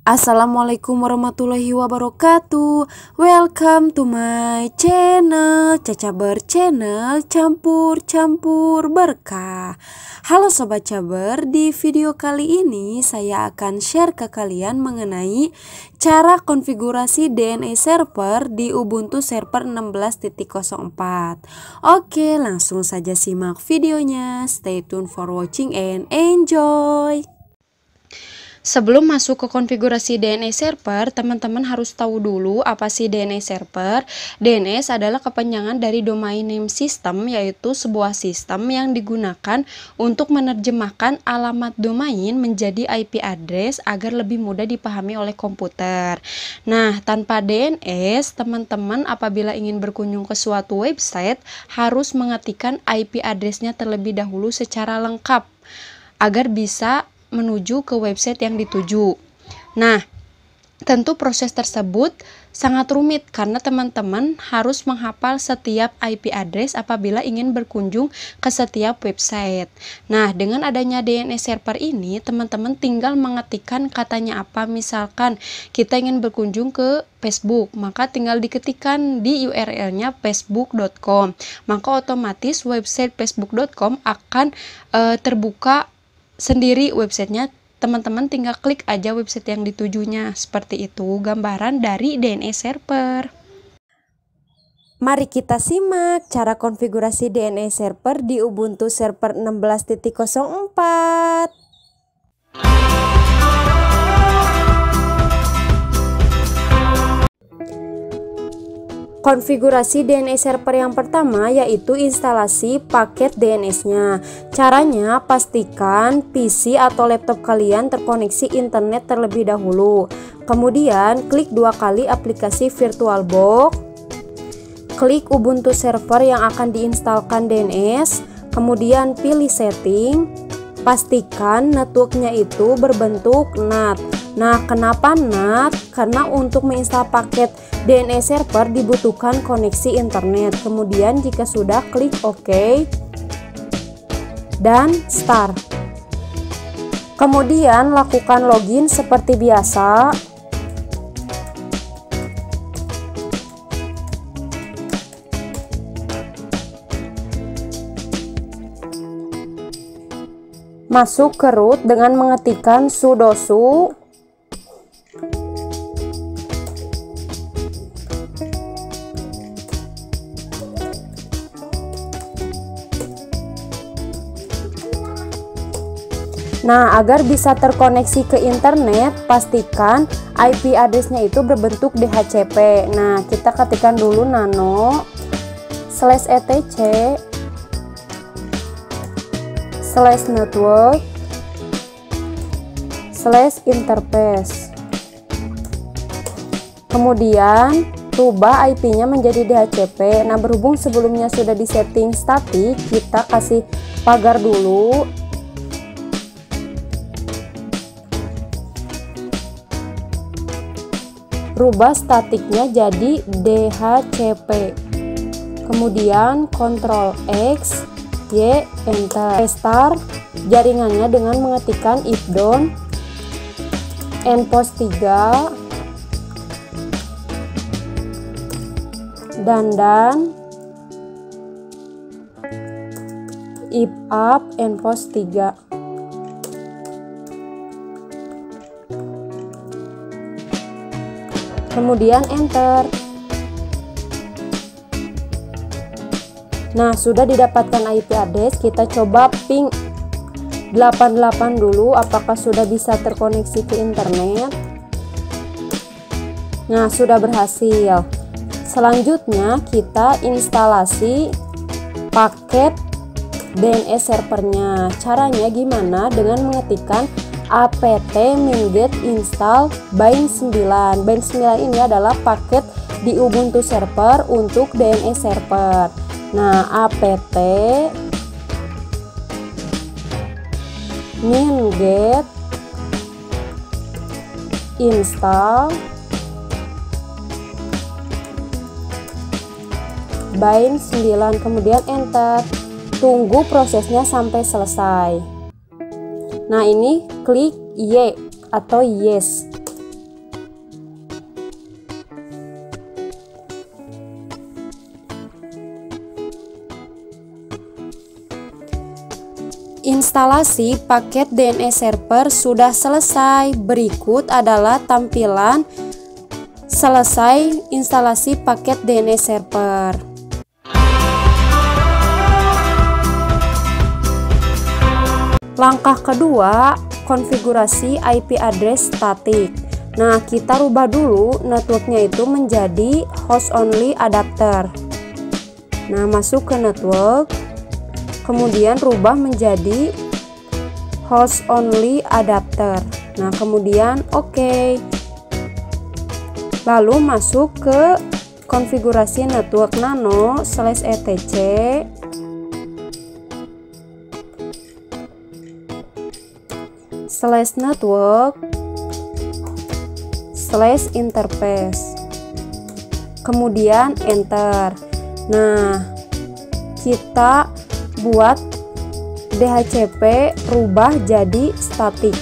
Assalamualaikum warahmatullahi wabarakatuh. Welcome to my channel Cacaber Channel Campur-campur berkah. Halo Sobat Caber, di video kali ini saya akan share ke kalian mengenai cara konfigurasi DNS server di Ubuntu server 16.04. Oke, langsung saja simak videonya. Stay tuned for watching and enjoy. Sebelum masuk ke konfigurasi DNS server, teman-teman harus tahu dulu apa sih DNS server. DNS adalah kepanjangan dari Domain Name System, yaitu sebuah sistem yang digunakan untuk menerjemahkan alamat domain menjadi IP address agar lebih mudah dipahami oleh komputer. Nah, tanpa DNS, teman-teman apabila ingin berkunjung ke suatu website harus mengetikkan IP address-nya terlebih dahulu secara lengkap agar bisa menuju ke website yang dituju. Nah, tentu proses tersebut sangat rumit karena teman-teman harus menghafal setiap IP address apabila ingin berkunjung ke setiap website. Nah, dengan adanya DNS server ini, teman-teman tinggal mengetikkan katanya apa. Misalkan kita ingin berkunjung ke Facebook, maka tinggal diketikkan di URL-nya facebook.com. Maka otomatis website facebook.com akan terbuka sendiri websitenya. Teman-teman tinggal klik aja website yang ditujunya. Seperti itu gambaran dari DNS server. Mari kita simak cara konfigurasi DNS server di Ubuntu server 16.04. Konfigurasi DNS server yang pertama yaitu instalasi paket DNS-nya. Caranya, pastikan PC atau laptop kalian terkoneksi internet terlebih dahulu. Kemudian, klik dua kali aplikasi VirtualBox. Klik Ubuntu server yang akan diinstalkan DNS. Kemudian, pilih setting. Pastikan networknya itu berbentuk NAT. Nah, kenapa NAT? Karena untuk menginstal paket DNS server dibutuhkan koneksi internet. Kemudian jika sudah, klik OK dan Start. Kemudian lakukan login seperti biasa. Masuk ke root dengan mengetikkan sudo su. Nah, agar bisa terkoneksi ke internet, pastikan IP address-nya itu berbentuk DHCP. Nah, kita ketikkan dulu nano/etc/network/interface. Kemudian rubah IP-nya menjadi DHCP. Nah, berhubung sebelumnya sudah disetting statik, kita kasih pagar dulu. Rubah statiknya jadi DHCP. Kemudian Ctrl X, Y, Enter. Restart jaringannya dengan mengetikkan ifdon npost 3 dan if up npost 3. Kemudian enter. Nah, sudah didapatkan IP address, kita coba ping 88 dulu apakah sudah bisa terkoneksi ke internet. Nah, sudah berhasil. Selanjutnya kita instalasi paket DNS servernya. Caranya gimana? Dengan mengetikkan apt minget install bind 9. Bind 9 ini adalah paket di Ubuntu server untuk DNS server. Nah, apt minget install bind 9, kemudian enter. Tunggu prosesnya sampai selesai. Nah, ini klik Y atau yes. Instalasi paket DNS server sudah selesai. Berikut adalah tampilan selesai instalasi paket DNS server. Langkah kedua, konfigurasi IP address statik. Nah, kita rubah dulu networknya itu menjadi host only adapter. Nah, masuk ke network, kemudian rubah menjadi host only adapter. Nah, kemudian oke. Lalu masuk ke konfigurasi network nano /etc /network /interface, kemudian enter. Nah, kita buat DHCP rubah jadi statik.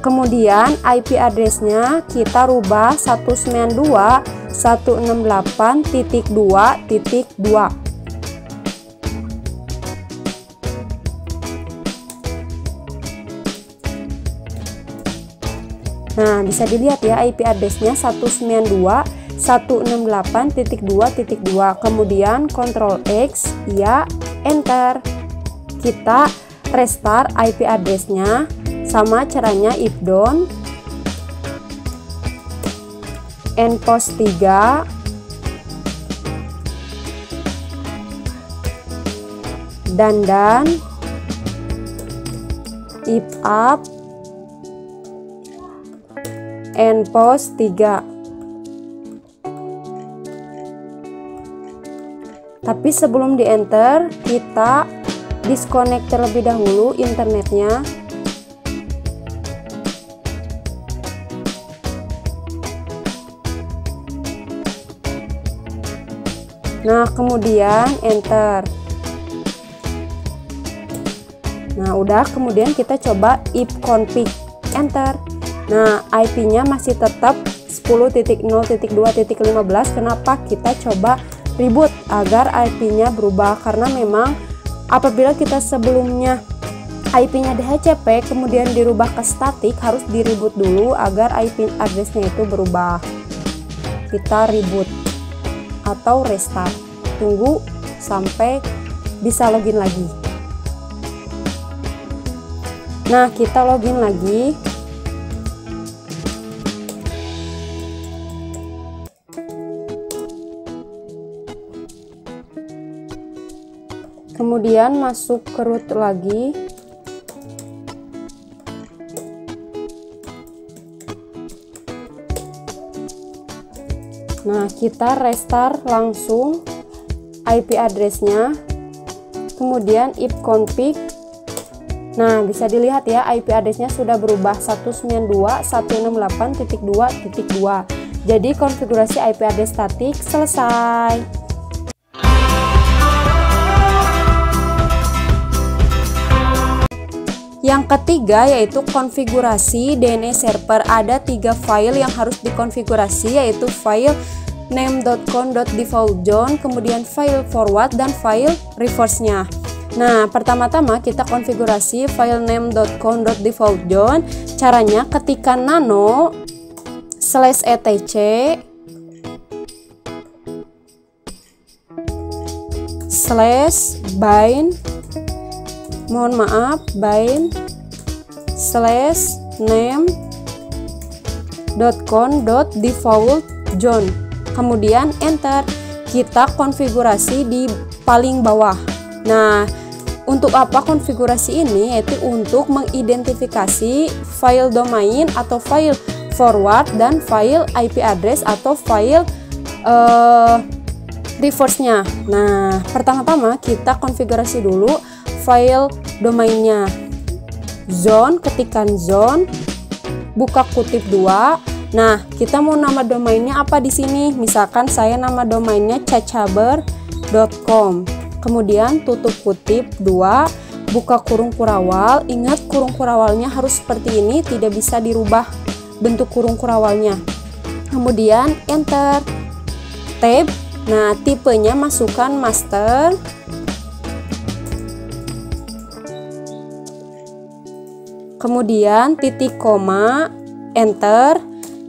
Kemudian IP address-nya kita rubah 192.168.2.2. Nah, bisa dilihat ya IP address-nya 192.168.2.2. Kemudian Ctrl X, ya, enter. Kita restart IP address-nya. Sama caranya ifdon npost 3 dan if up npost 3. Tapi sebelum di enter, kita disconnect terlebih dahulu internetnya. Nah, kemudian enter. Nah, udah, kemudian kita coba ifconfig, enter. Nah, IP-nya masih tetap 10.0.2.15. Kenapa? Kita coba reboot agar IP-nya berubah, karena memang apabila kita sebelumnya IP-nya DHCP kemudian dirubah ke statik, harus di reboot dulu agar IP address-nya itu berubah. Kita reboot atau restart, tunggu sampai bisa login lagi. Nah, kita login lagi. Kemudian masuk ke root lagi. Nah, kita restart langsung IP address-nya, kemudian ifconfig. Nah, bisa dilihat ya IP address-nya sudah berubah 192.168.2.2. Jadi konfigurasi IP address statik selesai. Yang ketiga yaitu konfigurasi DNS server. Ada 3 file yang harus dikonfigurasi, yaitu file name.conf.defaultzone, kemudian file forward dan file reverse-nya. Nah, pertama-tama kita konfigurasi file name.conf.defaultzone. Caranya ketika nano /etc /bind, mohon maaf, bind /name.conf.defaultzone, kemudian enter. Kita konfigurasi di paling bawah. Nah, untuk apa konfigurasi ini? Yaitu untuk mengidentifikasi file domain atau file forward dan file IP address atau file reverse-nya. Nah, pertama-tama kita konfigurasi dulu file domainnya. Zone, ketikkan zone, buka kutip 2. Nah, kita mau nama domainnya apa di sini? Misalkan saya nama domainnya cacaber.com. Kemudian tutup kutip 2, buka kurung kurawal. Ingat, kurung kurawalnya harus seperti ini, tidak bisa dirubah bentuk kurung kurawalnya. Kemudian enter. tab. Nah, tipenya masukkan master. Kemudian titik koma, enter,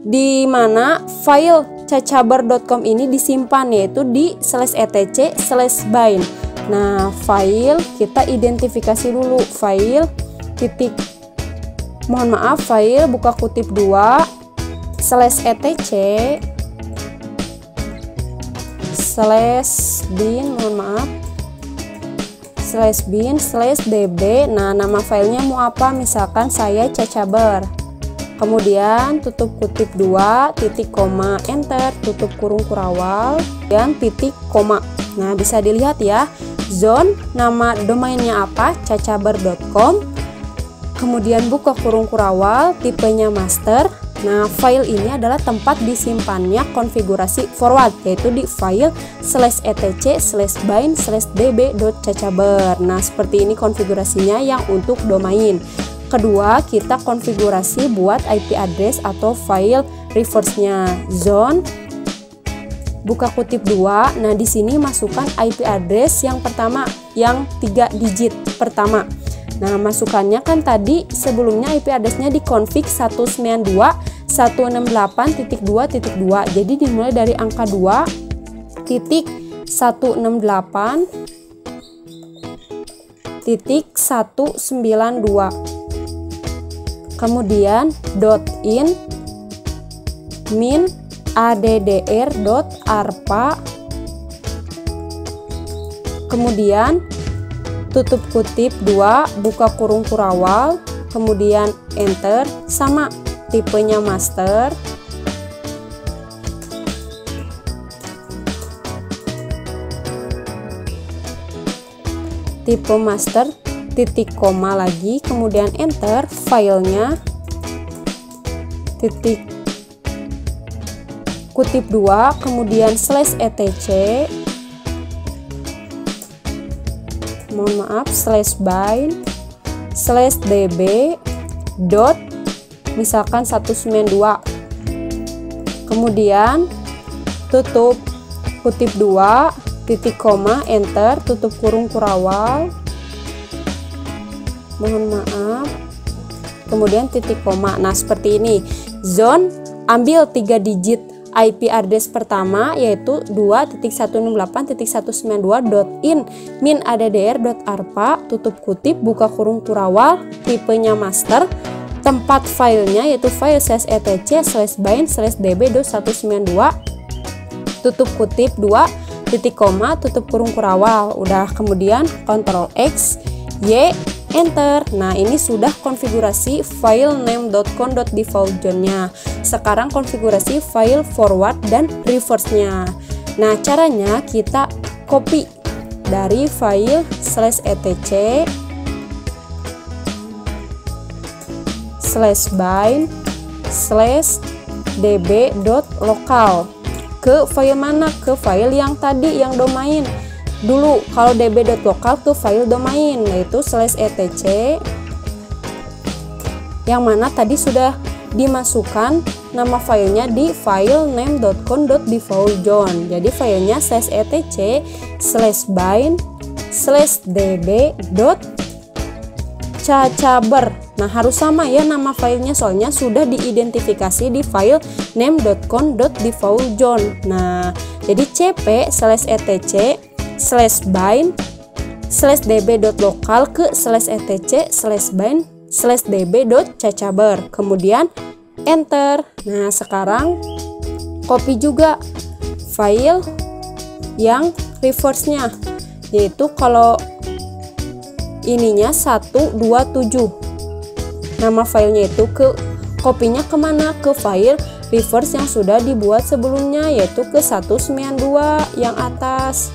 di mana file cacabar.com ini disimpan, yaitu di /etc/bind. Nah, file kita identifikasi dulu, file titik, mohon maaf, file buka kutip 2 /etc/bin, mohon maaf, /bin/db. Nah, nama filenya mau apa? Misalkan saya cacabar. Kemudian tutup kutip 2, titik koma, enter, tutup kurung kurawal, dan titik koma. Nah, bisa dilihat ya, zone, nama domainnya apa? cacabar.com. Kemudian buka kurung kurawal, tipenya master. Nah, file ini adalah tempat disimpannya konfigurasi forward, yaitu di file /etc/bind/db.cacabar. Nah, seperti ini konfigurasinya yang untuk domain. Kedua, kita konfigurasi buat IP address atau file reverse-nya. Zone, buka kutip 2. Nah, di sini masukkan IP address yang pertama, yang 3 digit pertama. Nah, masukannya kan tadi sebelumnya IP address-nya dikonfig 192.168.2.2. Jadi dimulai dari angka 2.168.192. Kemudian .in min addr.arpa, kemudian tutup kutip 2, buka kurung kurawal, kemudian enter, sama tipenya master. Tipe master, titik koma lagi, kemudian enter, filenya, titik kutip 2, kemudian /etc, mohon maaf, /bind/db dot misalkan 192. Kemudian tutup kutip 2, titik koma, enter, tutup kurung kurawal, mohon maaf, kemudian titik koma. Nah, seperti ini. Zone, ambil 3 digit IP address pertama, yaitu 2.168.192.in min addr.arpa, tutup kutip, buka kurung kurawal, tipenya master, tempat filenya yaitu file /etc/bind/db.192, tutup kutip 2, titik koma, tutup kurung kurawal. Udah, kemudian Ctrl X, Y, enter. Nah, ini sudah konfigurasi file name.com.default zone-nya. Sekarang konfigurasi file forward dan reverse-nya. Nah, caranya kita copy dari file /etc/bind/db.local ke file mana? Ke file yang tadi, yang domain. Dulu kalau db.local ke file domain, yaitu /etc, yang mana tadi sudah dimasukkan nama filenya di file name.com.default zone. Jadi filenya /etc/bind/db.cacabar. Nah, harus sama ya nama filenya, soalnya sudah diidentifikasi di file name.com.default zone. Nah, jadi cp/etc/bind/db.local ke /etc/bind/db.cacabar, kemudian enter. Nah, sekarang copy juga file yang reverse-nya, yaitu kalau ininya 127, nama filenya itu kopinya kemana? Ke file reverse yang sudah dibuat sebelumnya, yaitu ke 192 yang atas,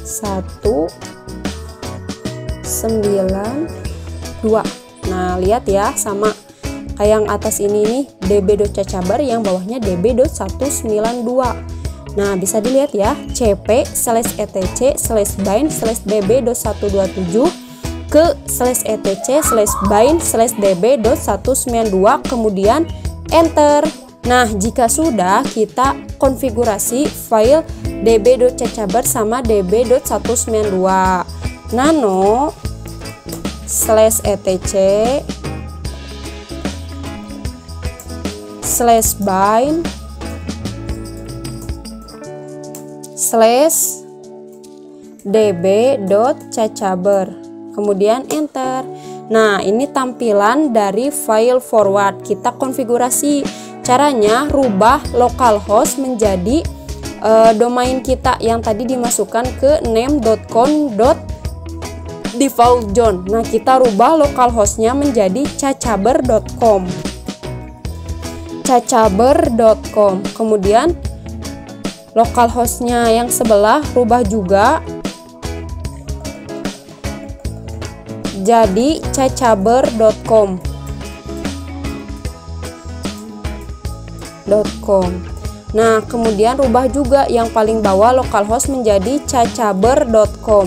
192. Nah, lihat ya, sama kayak yang atas ini nih, db.cacabar, yang bawahnya db.192. Nah, bisa dilihat ya, cp/etc/bind/db.127 ke /etc/bind/db.192, kemudian enter. Nah, jika sudah, kita konfigurasi file db.cacaber sama db.192 nano /etc /bind /db.cacaber, kemudian enter. Nah, ini tampilan dari file forward. Kita konfigurasi. Caranya rubah localhost menjadi domain kita yang tadi dimasukkan ke name.com.defaultzone. Nah, kita rubah localhostnya menjadi cacaber.com. cacaber.com. Kemudian localhostnya yang sebelah rubah juga jadi cacaber.com. Nah, kemudian rubah juga yang paling bawah localhost menjadi cacaber.com.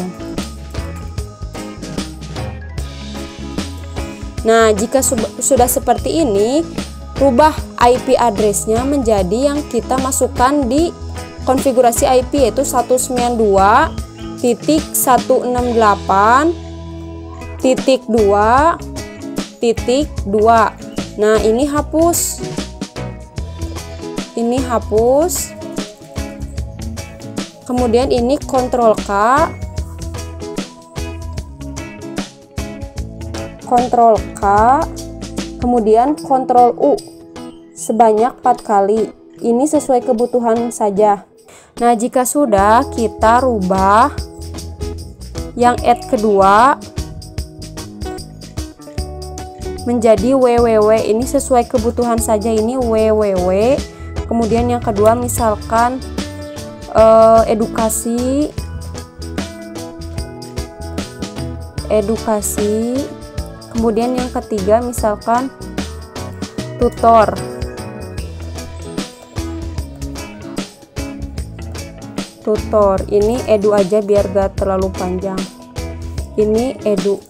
Nah, jika sudah seperti ini, rubah IP addressnya menjadi yang kita masukkan di konfigurasi IP, yaitu 192.168.2.2. Nah, ini hapus. Kemudian ini Ctrl K, kemudian Ctrl U sebanyak 4 kali. Ini sesuai kebutuhan saja. Nah, jika sudah, kita rubah yang add kedua menjadi www. Ini sesuai kebutuhan saja, ini www. Kemudian yang kedua misalkan edukasi, kemudian yang ketiga misalkan tutor. Ini edu aja biar gak terlalu panjang. Ini edu.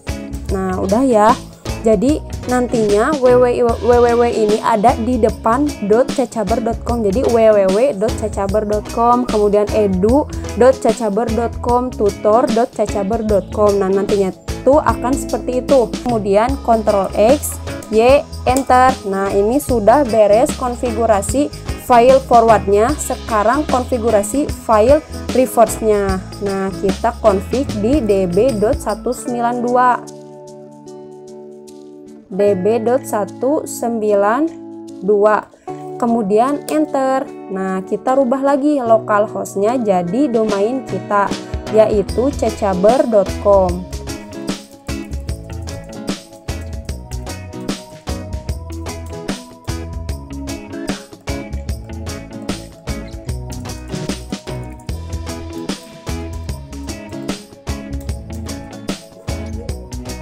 Nah, udah ya. Jadi nantinya www ini ada di depan .cacaber.com. Jadi www.cacaber.com, kemudian edu.cacaber.com, tutor.cacaber.com. Nah, nantinya itu akan seperti itu. Kemudian Ctrl X, Y, enter. Nah, ini sudah beres konfigurasi file forwardnya. Sekarang konfigurasi file reverse-nya. Nah, kita config di db.192. kemudian enter. Nah, kita rubah lagi localhostnya jadi domain kita, yaitu cacaber.com.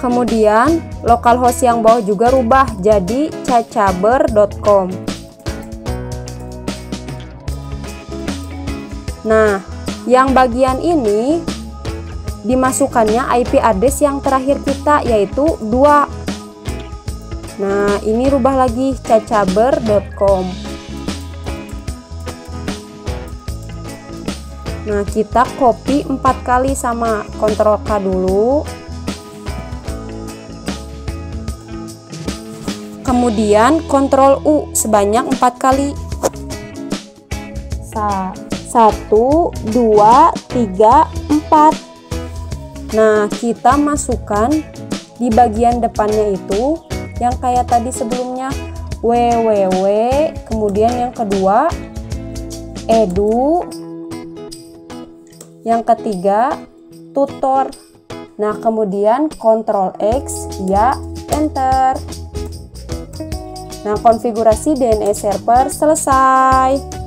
Kemudian localhost yang bawah juga rubah jadi cacaber.com. Nah, yang bagian ini dimasukkannya IP address yang terakhir kita, yaitu 2. Nah, ini rubah lagi cacaber.com. Nah, kita copy 4 kali sama Ctrl K dulu. Kemudian Ctrl U sebanyak 4 kali. 1, 2, 3, 4. Nah, kita masukkan di bagian depannya itu yang kayak tadi sebelumnya, www, kemudian yang kedua edu, yang ketiga tutor. Nah, kemudian Ctrl X, ya, enter. Nah, konfigurasi DNS server selesai.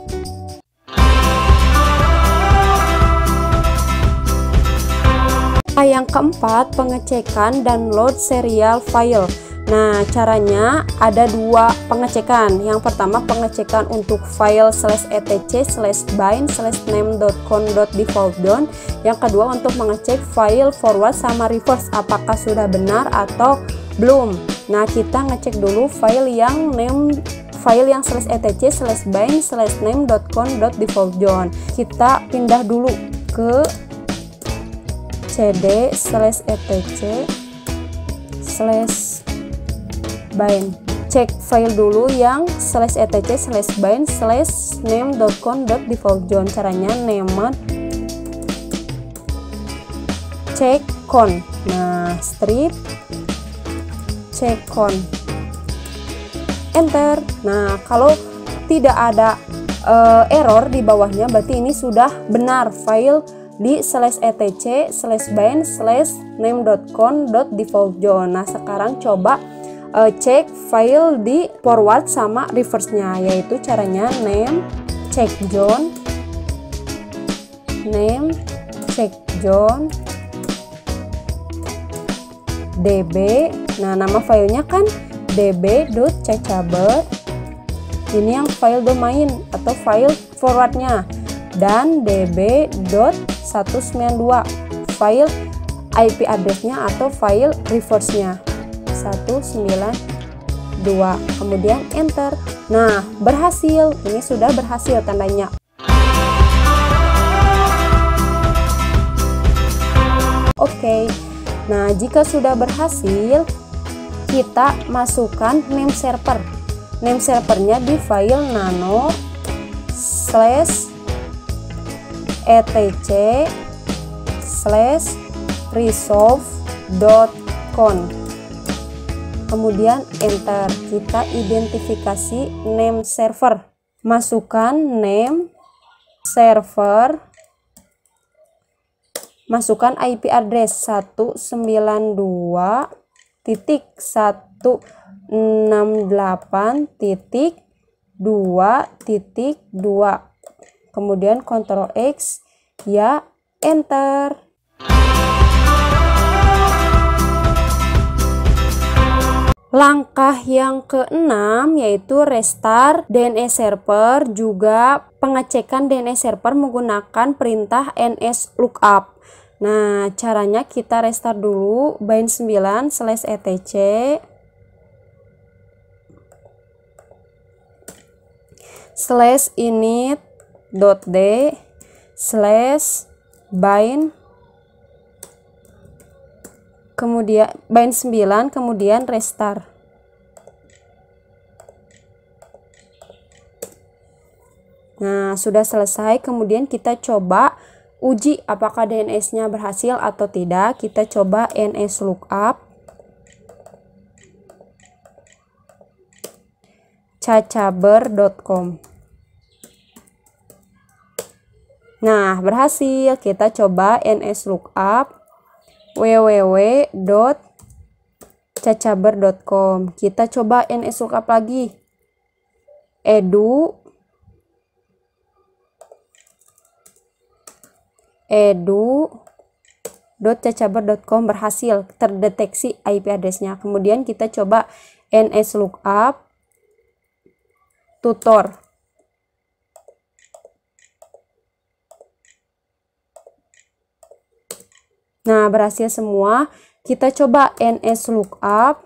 Yang keempat, pengecekan download serial file. Nah, caranya ada 2 pengecekan. Yang pertama, pengecekan untuk file /etc/bind /name.com.defaultzone. Yang kedua, untuk mengecek file forward sama reverse apakah sudah benar atau belum. Nah, kita ngecek dulu file yang file yang /etc/bind/name.con.defaultzone. Kita pindah dulu ke cd/etc/bind. Cek file dulu yang /etc/bind/name.con.defaultzone. Caranya name check con. Nah, strip check con, enter. Nah, kalau tidak ada error di bawahnya, berarti ini sudah benar file di /etc/bind/name.con.defaultzone. Nah, sekarang coba cek file di forward sama reverse-nya, yaitu caranya name check zone db. Nah, nama filenya kan db.cacaber. Ini yang file domain atau file forwardnya, dan db.192 file IP addressnya atau file reverse-nya 192. Kemudian enter. Nah, berhasil. Ini sudah berhasil tandanya. Oke. Nah, jika sudah berhasil, kita masukkan name server. Name servernya di file nano/etc/resolve.con. Kemudian enter. Kita identifikasi name server. Masukkan name server. Masukkan IP address 192.168.2.2. Kemudian Ctrl X, ya, enter. Langkah yang keenam yaitu restart DNS server, juga pengecekan DNS server menggunakan perintah nslookup. Nah, caranya kita restart dulu bind 9/init.d/bind, kemudian bind 9, kemudian restart. Nah, sudah selesai. Kemudian kita coba uji apakah DNS-nya berhasil atau tidak. Kita coba nslookup cacaber.com. Nah, berhasil. Kita coba nslookup www.cacaber.com. Kita coba nslookup lagi edu.cacaber.com. berhasil terdeteksi IP address-nya. Kemudian kita coba nslookup tutor. Nah, berhasil semua. Kita coba nslookup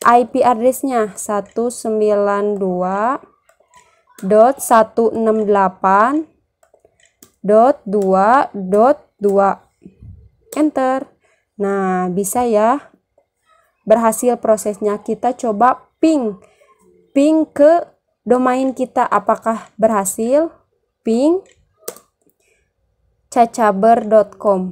IP address-nya 192.168.2.2. Enter. Nah, bisa ya. Berhasil prosesnya. Kita coba ping ke domain kita, apakah berhasil. Ping cacaber.com.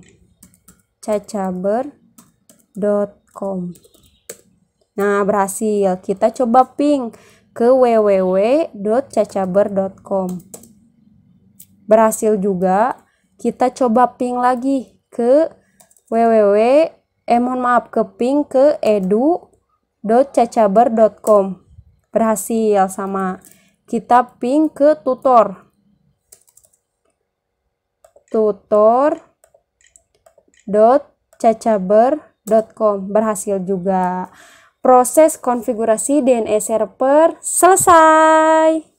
Nah, berhasil. Kita coba ping ke www.cacaber.com. Berhasil juga. Kita coba ping lagi ke ping ke edu.cacaber.com. Berhasil sama. Kita ping ke tutor.cacaber.com. berhasil juga. Proses konfigurasi DNS server selesai.